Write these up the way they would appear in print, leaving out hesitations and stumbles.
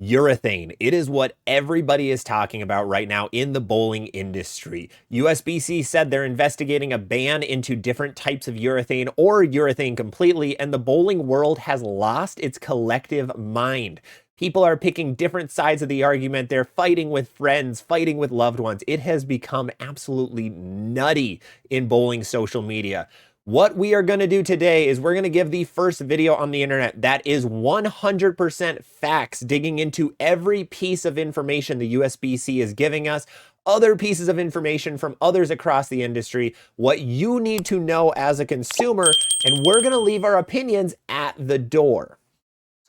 Urethane. It is what everybody is talking about right now in the bowling industry. USBC said they're investigating a ban into different types of urethane or urethane completely, and the bowling world has lost its collective mind. People are picking different sides of the argument. They're fighting with friends, fighting with loved ones. It has become absolutely nutty in bowling social media. What we are going to do today is we're going to give the first video on the internet that is 100% facts, digging into every piece of information the USBC is giving us, other pieces of information from others across the industry, what you need to know as a consumer, and we're going to leave our opinions at the door.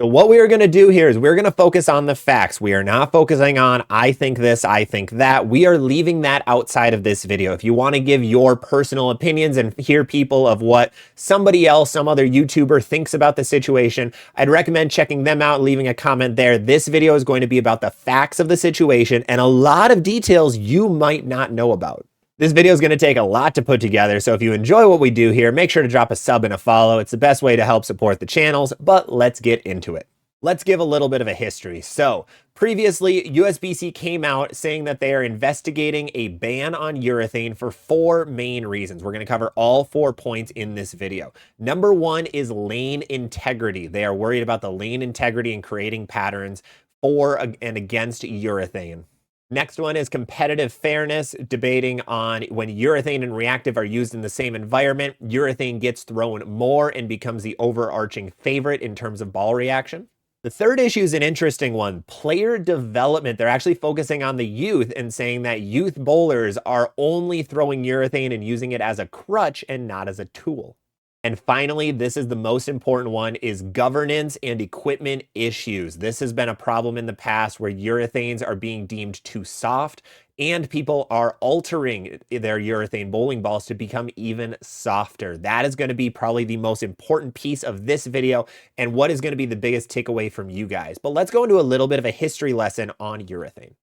So what we are going to do here is we're going to focus on the facts. We are not focusing on, I think this, I think that. We are leaving that outside of this video. If you want to give your personal opinions and hear people of what somebody else, some other YouTuber thinks about the situation, I'd recommend checking them out, leaving a comment there. This video is going to be about the facts of the situation and a lot of details you might not know about. This video is going to take a lot to put together, so if you enjoy what we do here, make sure to drop a sub and a follow. It's the best way to help support the channels, but let's get into it. Let's give a little bit of a history. So, previously, USBC came out saying that they are investigating a ban on urethane for 4 main reasons. We're going to cover all 4 points in this video. Number 1 is lane integrity. They are worried about the lane integrity and creating patterns for and against urethane. Next one is competitive fairness, debating on when urethane and reactive are used in the same environment, urethane gets thrown more and becomes the overarching favorite in terms of ball reaction. The third issue is an interesting one, player development. They're actually focusing on the youth and saying that youth bowlers are only throwing urethane and using it as a crutch and not as a tool. And finally, this is the most important one, is governance and equipment issues. This has been a problem in the past where urethanes are being deemed too soft and people are altering their urethane bowling balls to become even softer. That is going to be probably the most important piece of this video and what is going to be the biggest takeaway from you guys. But let's go into a little bit of a history lesson on urethane.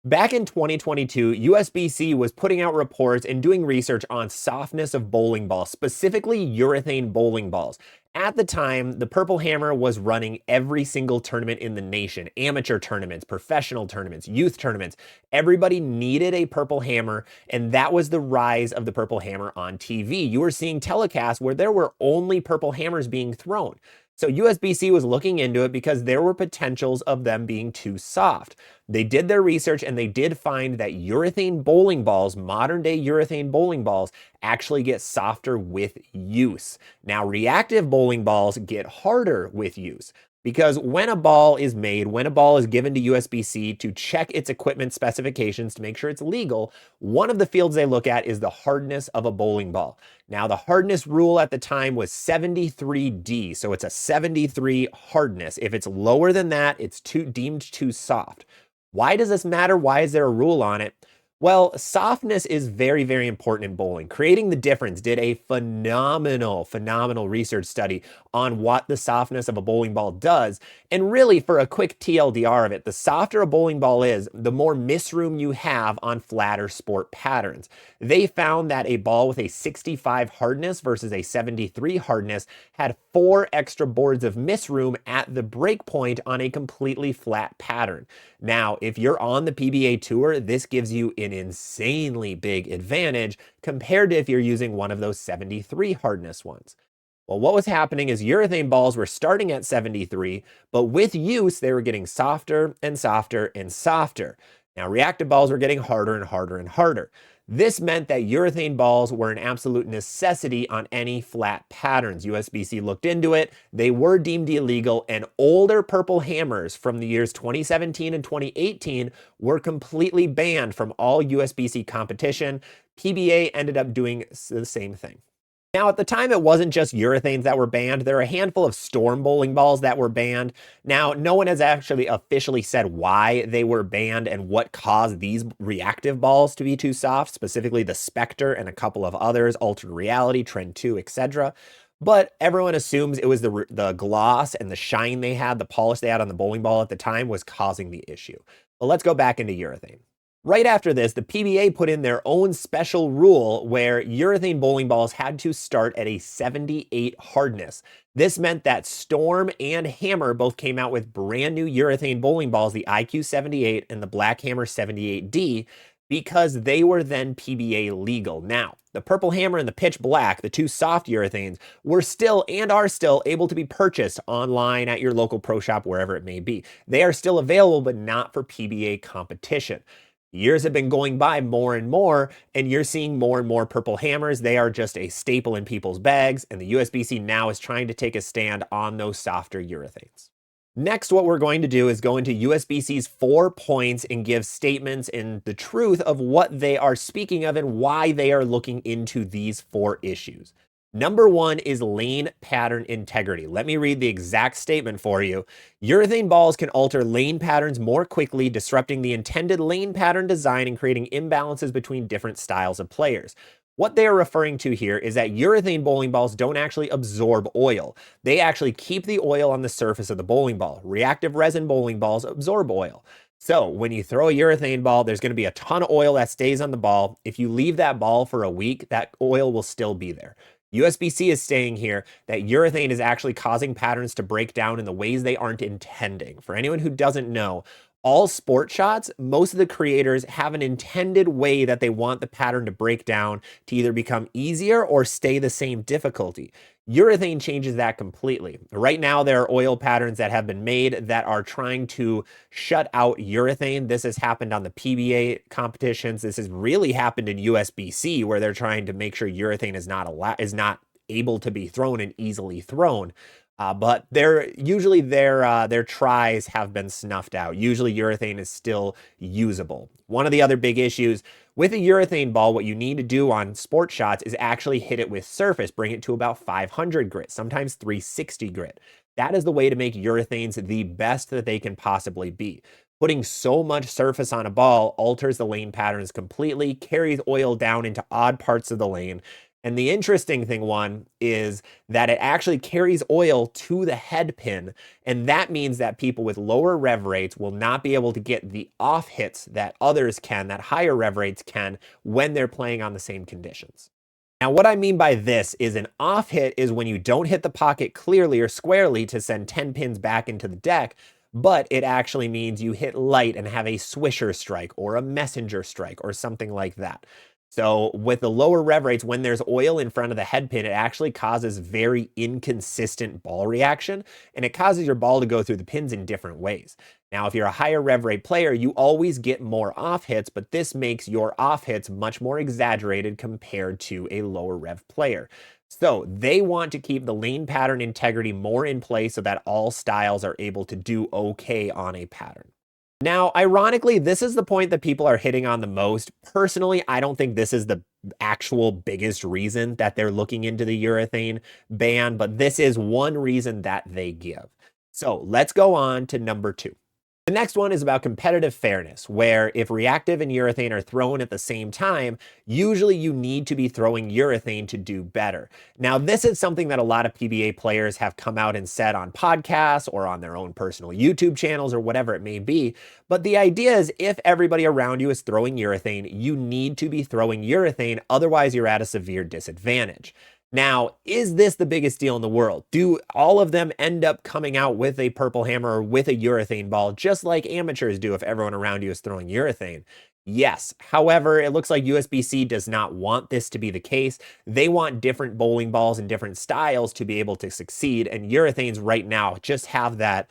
Back in 2022, USBC was putting out reports and doing research on softness of bowling balls, specifically urethane bowling balls. At the time, the Purple Hammer was running every single tournament in the nation, amateur tournaments, professional tournaments, youth tournaments. Everybody needed a Purple Hammer, and that was the rise of the Purple Hammer on TV. You were seeing telecasts where there were only Purple Hammers being thrown. So USBC was looking into it because there were potentials of them being too soft. They did their research and they did find that urethane bowling balls, modern day urethane bowling balls, actually get softer with use. Now, reactive bowling balls get harder with use. Because when a ball is made, when a ball is given to USBC to check its equipment specifications to make sure it's legal, one of the fields they look at is the hardness of a bowling ball. Now, the hardness rule at the time was 73D, so it's a 73 hardness. If it's lower than that, it's deemed too soft. Why does this matter? Why is there a rule on it? Well, softness is very, very important in bowling. Creating the Difference did a phenomenal research study on what the softness of a bowling ball does. And really, for a quick TLDR of it, the softer a bowling ball is, the more misroom you have on flatter sport patterns. They found that a ball with a 65 hardness versus a 73 hardness had 4 extra boards of misroom at the break point on a completely flat pattern. Now, if you're on the PBA Tour, this gives you an insanely big advantage compared to if you're using one of those 73 hardness ones. Well, what was happening is urethane balls were starting at 73, but with use, they were getting softer and softer and softer. Now, reactive balls were getting harder and harder and harder. This meant that urethane balls were an absolute necessity on any flat patterns. USBC looked into it. They were deemed illegal, and older Purple Hammers from the years 2017 and 2018 were completely banned from all USBC competition. PBA ended up doing the same thing. Now, at the time, it wasn't just urethanes that were banned. There are a handful of storm bowling balls that were banned. Now, no one has actually officially said why they were banned and what caused these reactive balls to be too soft, specifically the Spectre and a couple of others, Altered Reality, Trend 2, etc. But everyone assumes it was the gloss and the shine they had, the polish they had on the bowling ball at the time was causing the issue. But let's go back into urethane. Right after this, the PBA put in their own special rule where urethane bowling balls had to start at a 78 hardness. This meant that Storm and Hammer both came out with brand new urethane bowling balls, the IQ 78 and the Black Hammer 78D, because they were then PBA legal. Now, the Purple Hammer and the Pitch Black, the two soft urethanes, were still and are still able to be purchased online at your local pro shop, wherever it may be. They are still available, but not for PBA competition. Years have been going by more and you're seeing more and more Purple Hammers. They are just a staple in people's bags, and the USBC now is trying to take a stand on those softer urethanes. Next, what we're going to do is go into USBC's 4 points and give statements in the truth of what they are speaking of and why they are looking into these 4 issues. Number 1 is lane pattern integrity. Let me read the exact statement for you. Urethane balls can alter lane patterns more quickly, disrupting the intended lane pattern design and creating imbalances between different styles of players. What they are referring to here is that urethane bowling balls don't actually absorb oil. They actually keep the oil on the surface of the bowling ball. Reactive resin bowling balls absorb oil. So when you throw a urethane ball, there's going to be a ton of oil that stays on the ball. If you leave that ball for a week, that oil will still be there. USBC is saying here that urethane is actually causing patterns to break down in the ways they aren't intending. For anyone who doesn't know, all sport shots, most of the creators have an intended way that they want the pattern to break down to either become easier or stay the same difficulty. Urethane changes that completely. Right now, there are oil patterns that have been made that are trying to shut out urethane. This has happened on the PBA competitions. This has really happened in USBC, where they're trying to make sure urethane is not able to be thrown and easily thrown. But their tries have been snuffed out. Usually urethane is still usable. One of the other big issues with a urethane ball, what you need to do on sport shots is actually hit it with surface, bring it to about 500 grit, sometimes 360 grit. That is the way to make urethanes the best that they can possibly be. Putting so much surface on a ball alters the lane patterns completely, carries oil down into odd parts of the lane. And the interesting thing is that it actually carries oil to the head pin. And that means that people with lower rev rates will not be able to get the off hits that others can, that higher rev rates can, when they're playing on the same conditions. Now, what I mean by this is an off hit is when you don't hit the pocket clearly or squarely to send 10 pins back into the deck, but it actually means you hit light and have a swisher strike or a messenger strike or something like that. So with the lower rev rates, when there's oil in front of the head pin, it actually causes very inconsistent ball reaction, and it causes your ball to go through the pins in different ways. Now, if you're a higher rev rate player, you always get more off hits, but this makes your off hits much more exaggerated compared to a lower rev player. So they want to keep the lane pattern integrity more in place so that all styles are able to do okay on a pattern. Now, ironically, this is the point that people are hitting on the most. Personally, I don't think this is the actual biggest reason that they're looking into the urethane ban, but this is one reason that they give. So let's go on to number 2. The next one is about competitive fairness, where if reactive and urethane are thrown at the same time, usually you need to be throwing urethane to do better. Now, this is something that a lot of PBA players have come out and said on podcasts or on their own personal YouTube channels or whatever it may be. But the idea is if everybody around you is throwing urethane, you need to be throwing urethane, otherwise you're at a severe disadvantage. Now, is this the biggest deal in the world? Do all of them end up coming out with a purple hammer or with a urethane ball, just like amateurs do if everyone around you is throwing urethane? Yes. However, it looks like USBC does not want this to be the case. They want different bowling balls and different styles to be able to succeed. And urethanes right now just have that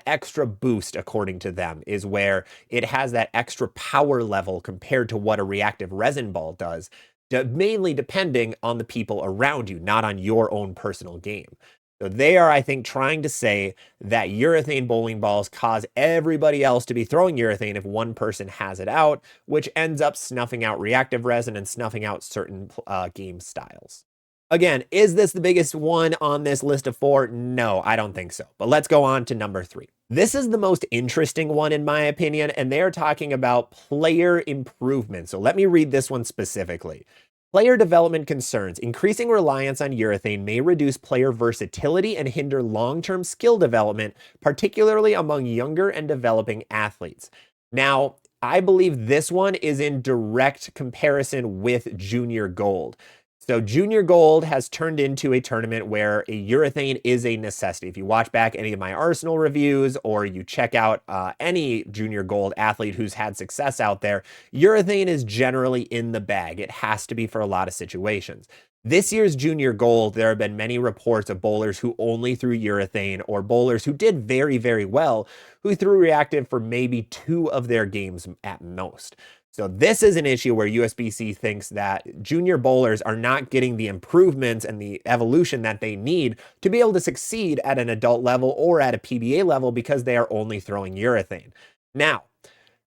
extra boost, according to them, is where it has that extra power level compared to what a reactive resin ball does. Mainly depending on the people around you, not on your own personal game. So they are, I think, trying to say that urethane bowling balls cause everybody else to be throwing urethane if one person has it out, which ends up snuffing out reactive resin and snuffing out certain game styles. Again, is this the biggest one on this list of 4? No, I don't think so. But let's go on to number 3. This is the most interesting one in my opinion, and they're talking about player improvement. So let me read this one specifically. Player development concerns. Increasing reliance on urethane may reduce player versatility and hinder long-term skill development, particularly among younger and developing athletes. Now, I believe this one is in direct comparison with Junior Gold. So Junior Gold has turned into a tournament where a urethane is a necessity. If you watch back any of my Arsenal reviews or you check out any Junior Gold athlete who's had success out there, urethane is generally in the bag. It has to be for a lot of situations. This year's Junior Gold, there have been many reports of bowlers who only threw urethane or bowlers who did very, very well, who threw reactive for maybe 2 of their games at most. So this is an issue where USBC thinks that junior bowlers are not getting the improvements and the evolution that they need to be able to succeed at an adult level or at a PBA level because they are only throwing urethane. Now,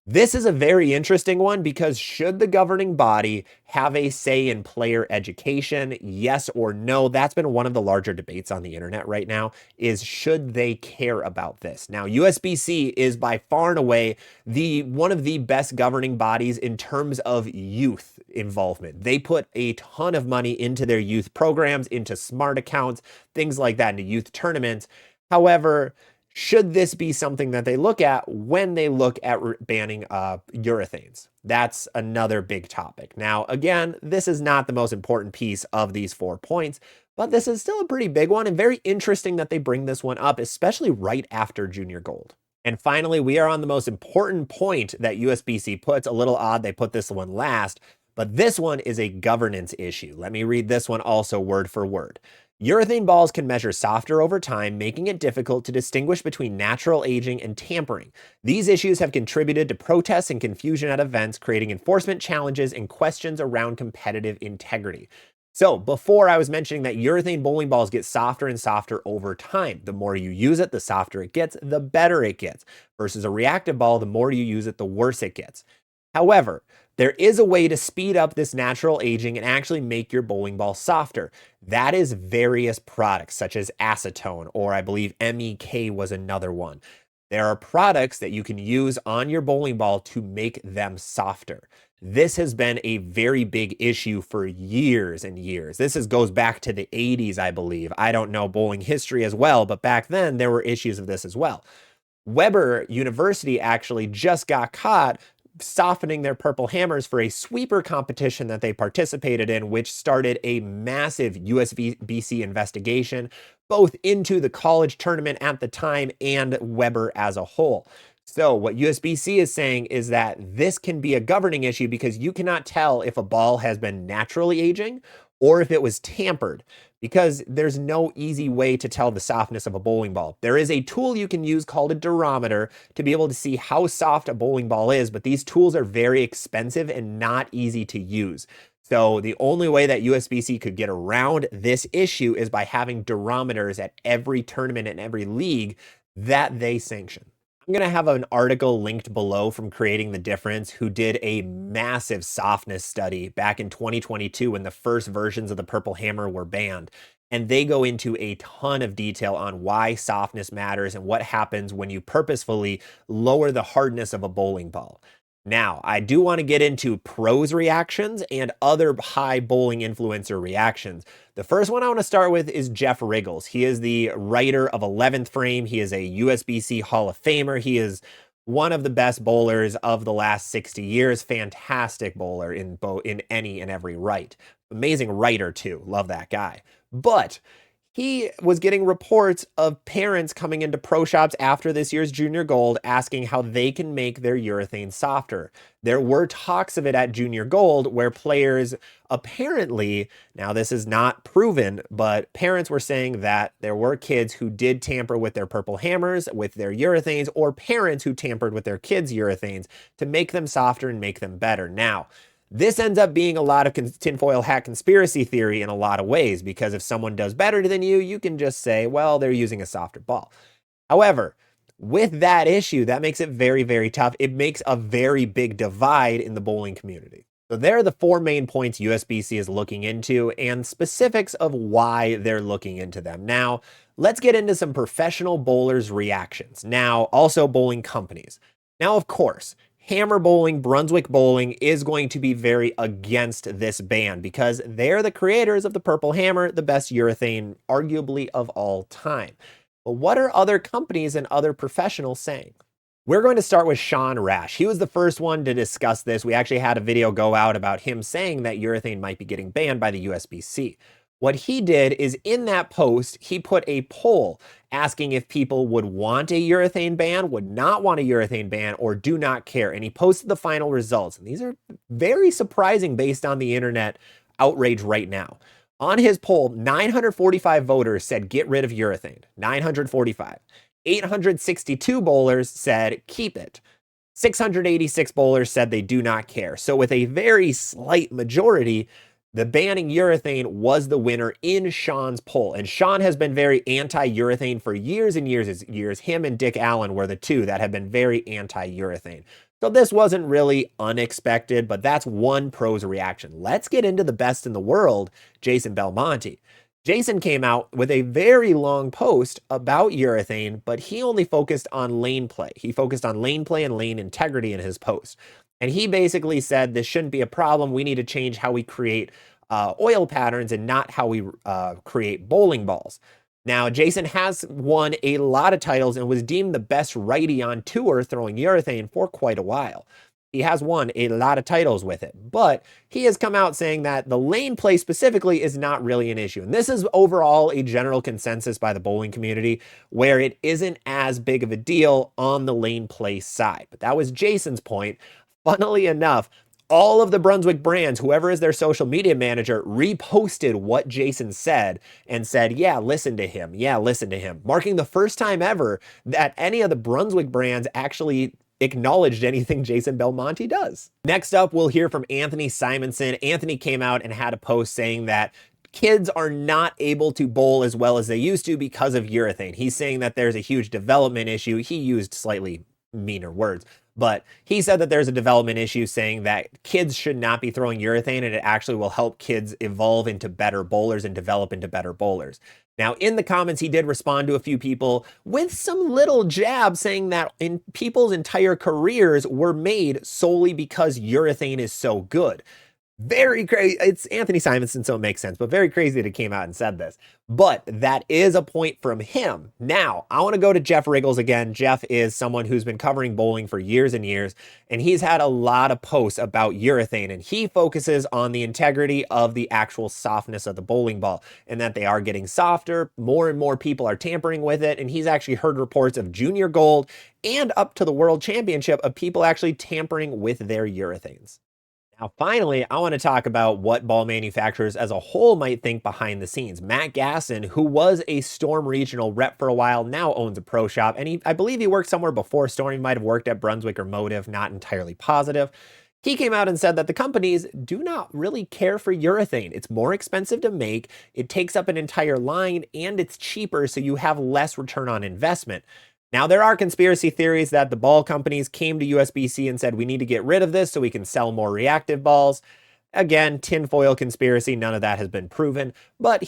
this is a very interesting one because should the governing body have a say in player education? Yes or no? That's been one of the larger debates on the internet right now, is should they care about this? Now, USBC is by far and away one of the best governing bodies in terms of youth involvement. They put a ton of money into their youth programs, into smart accounts, things like that, into youth tournaments. However, should this be something that they look at when they look at banning urethanes? That's another big topic. Now, again, this is not the most important piece of these 4 points, but this is still a pretty big one and very interesting that they bring this one up, especially right after Junior Gold. And finally, we are on the most important point that USBC puts. A little odd they put this one last, but this one is a governance issue. Let me read this one also word for word. Urethane balls can measure softer over time, making it difficult to distinguish between natural aging and tampering. These issues have contributed to protests and confusion at events, creating enforcement challenges and questions around competitive integrity. So before I was mentioning that urethane bowling balls get softer and softer over time. The more you use it, the softer it gets, the better it gets. Versus a reactive ball, the more you use it, the worse it gets. However, there is a way to speed up this natural aging and actually make your bowling ball softer. That is various products such as acetone, or I believe MEK was another one. There are products that you can use on your bowling ball to make them softer. This has been a very big issue for years and years. This goes back to the 80s, I believe. I don't know bowling history as well, but back then there were issues of this as well. Weber University actually just got caught softening their purple hammers for a sweeper competition that they participated in, which started a massive USBC investigation, both into the college tournament at the time and Weber as a whole. So what USBC is saying is that this can be a governing issue because you cannot tell if a ball has been naturally aging or if it was tampered, because there's no easy way to tell the softness of a bowling ball. There is a tool you can use called a durometer to be able to see how soft a bowling ball is, but these tools are very expensive and not easy to use. So the only way that USBC could get around this issue is by having durometers at every tournament and every league that they sanction. I'm going to have an article linked below from Creating the Difference, who did a massive softness study back in 2022 when the first versions of the Purple Hammer were banned. And they go into a ton of detail on why softness matters and what happens when you purposefully lower the hardness of a bowling ball. Now, I do want to get into pros reactions and other high bowling influencer reactions. The first one I want to start with is Jeff Riggles. He is the writer of 11th Frame. He is a USBC Hall of Famer. He is one of the best bowlers of the last 60 years. Fantastic bowler in any and every right. Amazing writer too. Love that guy. But he was getting reports of parents coming into pro shops after this year's Junior Gold asking how they can make their urethane softer. There were talks of it at Junior Gold where players apparently, now this is not proven, but parents were saying that there were kids who did tamper with their purple hammers, with their urethanes, or parents who tampered with their kids' urethanes to make them softer and make them better. Now, this ends up being a lot of tinfoil hat conspiracy theory in a lot of ways, because if someone does better than you, you can just say, well, they're using a softer ball. However, with that issue, that makes it very, very tough. It makes a very big divide in the bowling community. So there are the 4 main points USBC is looking into and specifics of why they're looking into them. Now, let's get into some professional bowlers' reactions. Now, also bowling companies. Now, of course, Hammer Bowling, Brunswick Bowling is going to be very against this ban because they're the creators of the Purple Hammer, the best urethane arguably of all time. But what are other companies and other professionals saying? We're going to start with Sean Rash. He was the first one to discuss this. We actually had a video go out about him saying that urethane might be getting banned by the USBC. What he did is in that post, he put a poll asking if people would want a urethane ban, would not want a urethane ban, or do not care. And he posted the final results. And these are very surprising based on the internet outrage right now. On his poll, 945 voters said get rid of urethane. 945. 862 bowlers said keep it. 686 bowlers said they do not care. So with a very slight majority, the banning urethane was the winner in Sean's poll. And Sean has been very anti-urethane for years and years and years. Him and Dick Allen were the two that have been very anti-urethane. So this wasn't really unexpected, but that's one pro's reaction. Let's get into the best in the world, Jason Belmonte. Jason came out with a very long post about urethane, but he only focused on lane play. He focused on lane play and lane integrity in his post. And he basically said this shouldn't be a problem. We need to change how we create oil patterns and not how we create bowling balls. Now, Jason has won a lot of titles and was deemed the best righty on tour throwing urethane for quite a while. He has won a lot of titles with it, but he has come out saying that the lane play specifically is not really an issue. And this is overall a general consensus by the bowling community where it isn't as big of a deal on the lane play side. But that was Jason's point. Funnily enough, all of the Brunswick brands, whoever is their social media manager, reposted what Jason said and said, yeah, listen to him. Yeah, listen to him. Marking the first time ever that any of the Brunswick brands actually acknowledged anything Jason Belmonte does. Next up, we'll hear from Anthony Simonson. Anthony came out and had a post saying that kids are not able to bowl as well as they used to because of urethane. He's saying that there's a huge development issue. He used slightly meaner words, but he said that there's a development issue saying that kids should not be throwing urethane and it actually will help kids evolve into better bowlers and develop into better bowlers. Now, in the comments, he did respond to a few people with some little jab saying that people's entire careers were made solely because urethane is so good. Very crazy. It's Anthony Simonson, so it makes sense, but very crazy that he came out and said this. But that is a point from him. Now, I want to go to Jeff Riggles again. Jeff is someone who's been covering bowling for years and years, and he's had a lot of posts about urethane, and he focuses on the integrity of the actual softness of the bowling ball, and that they are getting softer. More and more people are tampering with it, and he's actually heard reports of junior gold and up to the world championship of people actually tampering with their urethanes. Now, finally, I want to talk about what ball manufacturers as a whole might think behind the scenes. Matt Gasson, who was a Storm regional rep for a while, now owns a pro shop, and I believe he worked somewhere before Storm. He might have worked at Brunswick or Motive, not entirely positive. He came out and said that the companies do not really care for urethane. It's more expensive to make, it takes up an entire line, and it's cheaper, so you have less return on investment. Now, there are conspiracy theories that the ball companies came to USBC and said, we need to get rid of this so we can sell more reactive balls. Again, tinfoil conspiracy, none of that has been proven, but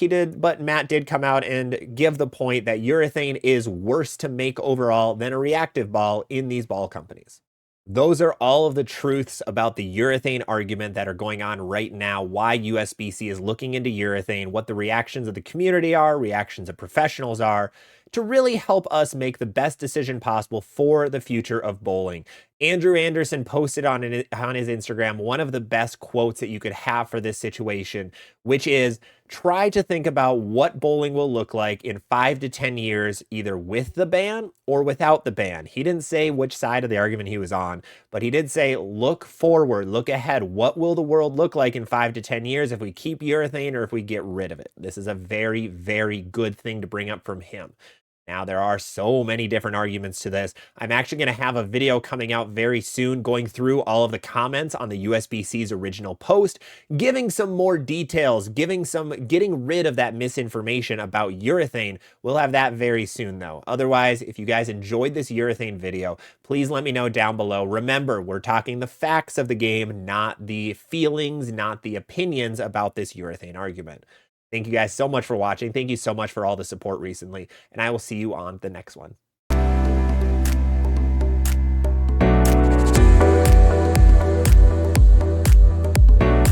Matt did come out and give the point that urethane is worse to make overall than a reactive ball in these ball companies. Those are all of the truths about the urethane argument that are going on right now, why USBC is looking into urethane, what the reactions of the community are, reactions of professionals are, to really help us make the best decision possible for the future of bowling. Andrew Anderson posted on his Instagram one of the best quotes that you could have for this situation, which is, try to think about what bowling will look like in 5 to 10 years, either with the ban or without the ban. He didn't say which side of the argument he was on, but he did say, look forward, look ahead. What will the world look like in 5 to 10 years if we keep urethane or if we get rid of it? This is a very, very good thing to bring up from him. Now, there are so many different arguments to this. I'm actually going to have a video coming out very soon going through all of the comments on the USBC's original post, giving some more details, getting rid of that misinformation about urethane. We'll have that very soon, though. Otherwise, if you guys enjoyed this urethane video, please let me know down below. Remember, we're talking the facts of the game, not the feelings, not the opinions about this urethane argument. Thank you guys so much for watching. Thank you so much for all the support recently, and I will see you on the next one.